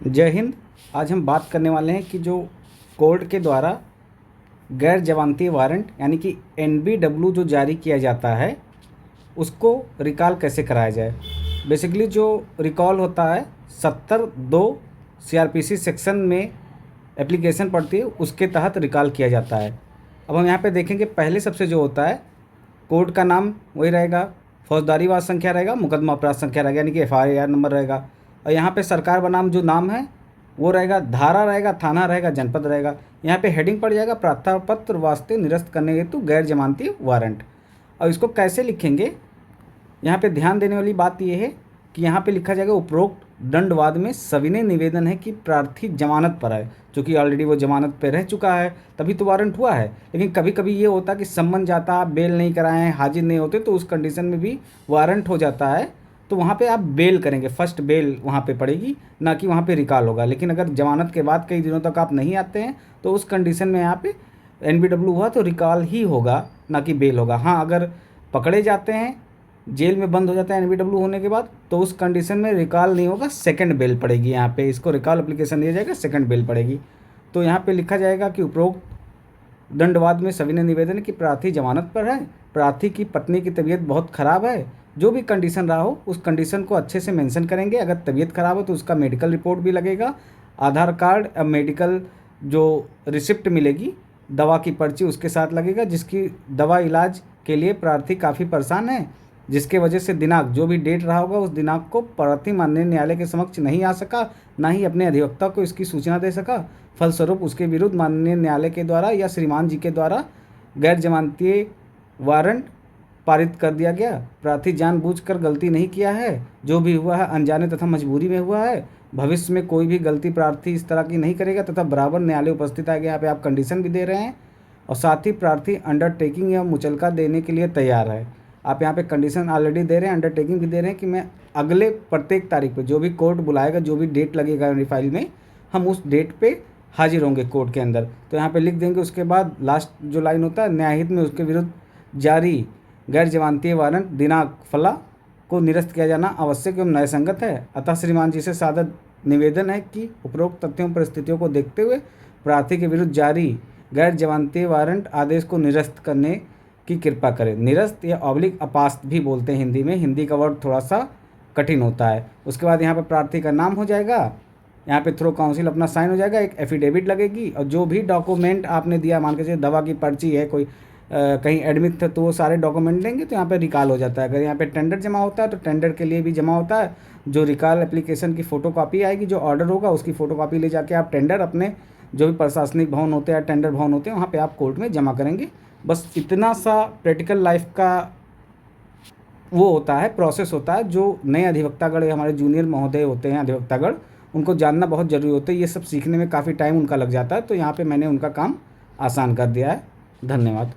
जय हिंद। आज हम बात करने वाले हैं कि जो कोर्ट के द्वारा गैर जमानती वारंट यानी कि NBW जो जारी किया जाता है उसको रिकॉल कैसे कराया जाए। बेसिकली जो रिकॉल होता है 70(2) CRPC सेक्शन में एप्लीकेशन पड़ती है, उसके तहत रिकॉल किया जाता है। अब हम यहाँ पे देखेंगे, पहले सबसे जो होता है कोर्ट का नाम वही रहेगा, फौजदारी वाद संख्या रहेगा, मुकदमा अपराध संख्या रहेगा यानी कि FIR नंबर रहेगा, और यहाँ पे सरकार बनाम जो नाम है वो रहेगा, धारा रहेगा, थाना रहेगा, जनपद रहेगा। यहाँ पे हेडिंग पड़ जाएगा प्रार्थना पत्र वास्ते निरस्त करने हेतु गैर जमानती वारंट। और इसको कैसे लिखेंगे, यहाँ पे ध्यान देने वाली बात यह है कि यहाँ पे लिखा जाएगा उपरोक्त दंडवाद में सविनय निवेदन है कि प्रार्थी जमानत पर है, क्योंकि ऑलरेडी वो जमानत पे रह चुका है तभी तो वारंट हुआ है। लेकिन कभी कभी ये होता है कि सम्मन जाता, आप बेल नहीं कराए हैं, हाजिर नहीं होते, तो उस कंडीशन में भी वारंट हो जाता है। तो वहाँ पे आप बेल करेंगे, फर्स्ट बेल वहाँ पे पड़ेगी, ना कि वहाँ पे रिकॉल होगा। लेकिन अगर जमानत के बाद कई दिनों तक आप नहीं आते हैं तो उस कंडीशन में यहाँ पे NBW हुआ तो रिकॉल ही होगा, ना कि बेल होगा। हाँ, अगर पकड़े जाते हैं, जेल में बंद हो जाता है NBW होने के बाद, तो उस कंडीशन में रिकॉल नहीं होगा, सेकंड बेल पड़ेगी। यहाँ पे इसको रिकॉल एप्लीकेशन दिया जाएगा, सेकंड बेल पड़ेगी। तो यहाँ पे लिखा जाएगा कि उपरोक्त दंडवाद में सविनय निवेदन कि प्रार्थी जमानत पर है, प्रार्थी की पत्नी की तबीयत बहुत ख़राब है, जो भी कंडीशन रहा हो उस कंडीशन को अच्छे से मेंशन करेंगे। अगर तबीयत ख़राब हो तो उसका मेडिकल रिपोर्ट भी लगेगा, आधार कार्ड, मेडिकल जो रिसिप्ट मिलेगी, दवा की पर्ची उसके साथ लगेगा, जिसकी दवा इलाज के लिए प्रार्थी काफ़ी परेशान है, जिसके वजह से दिनांक जो भी डेट रहा होगा उस दिनांक को प्रार्थी माननीय न्यायालय के समक्ष नहीं आ सका, ना ही अपने अधिवक्ता को इसकी सूचना दे सका। फलस्वरूप उसके विरुद्ध माननीय न्यायालय के द्वारा या श्रीमान जी के द्वारा गैर जमानती वारंट पारित कर दिया गया। प्रार्थी जानबूझकर गलती नहीं किया है, जो भी हुआ है अनजाने तथा मजबूरी में हुआ है। भविष्य में कोई भी गलती प्रार्थी इस तरह की नहीं करेगा तथा बराबर न्यायालय उपस्थित आएगा। यहाँ पे आप कंडीशन भी दे रहे हैं और साथ ही प्रार्थी अंडरटेकिंग या मुचलका देने के लिए तैयार है। आप यहाँ पे कंडीशन ऑलरेडी दे रहे हैं, अंडरटेकिंग भी दे रहे हैं कि मैं अगले प्रत्येक तारीख पे जो भी कोर्ट बुलाएगा, जो भी डेट लगेगा मेरी फाइल में, हम उस डेट पे हाजिर होंगे कोर्ट के अंदर। तो यहाँ पे लिख देंगे। उसके बाद लास्ट जो लाइन होता है, न्यायहित में उसके विरुद्ध जारी गैर जमानती वारंट दिनांक फला को निरस्त किया जाना आवश्यक एवं न्यायसंगत है। अतः श्रीमान जी से सादर निवेदन है कि उपरोक्त तथ्यों परिस्थितियों को देखते हुए प्रार्थी के विरुद्ध जारी गैर जमानती वारंट आदेश को निरस्त करने की कृपा करें। निरस्त या ऑब्लिक अपास्त भी बोलते हैं हिंदी में, हिंदी का वर्ड थोड़ा सा कठिन होता है। उसके बाद यहाँ पर प्रार्थी का नाम हो जाएगा, यहाँ पे थ्रू काउंसिल अपना साइन हो जाएगा, एक एफिडेविट लगेगी, और जो भी डॉक्यूमेंट आपने दिया, मान के चलिए दवा की पर्ची है, कोई कहीं एडमिट था तो वो सारे डॉक्यूमेंट देंगे तो यहाँ पे रिकॉल हो जाता है। अगर यहाँ पे टेंडर जमा होता है तो टेंडर के लिए भी जमा होता है। जो रिकॉल एप्लीकेशन की फ़ोटोकॉपी आएगी, जो ऑर्डर होगा उसकी फ़ोटोकॉपी ले जाके आप टेंडर अपने जो भी प्रशासनिक भवन होते हैं, टेंडर भवन होते हैं, वहाँ पे आप कोर्ट में जमा करेंगे। बस इतना सा प्रैक्टिकल लाइफ का वो होता है, प्रोसेस होता है, जो नए अधिवक्तागण हमारे जूनियर महोदय होते हैं अधिवक्तागण, उनको जानना बहुत ज़रूरी होता है। ये सब सीखने में काफ़ी टाइम उनका लग जाता है, तो यहाँ पे मैंने उनका काम आसान कर दिया है। धन्यवाद।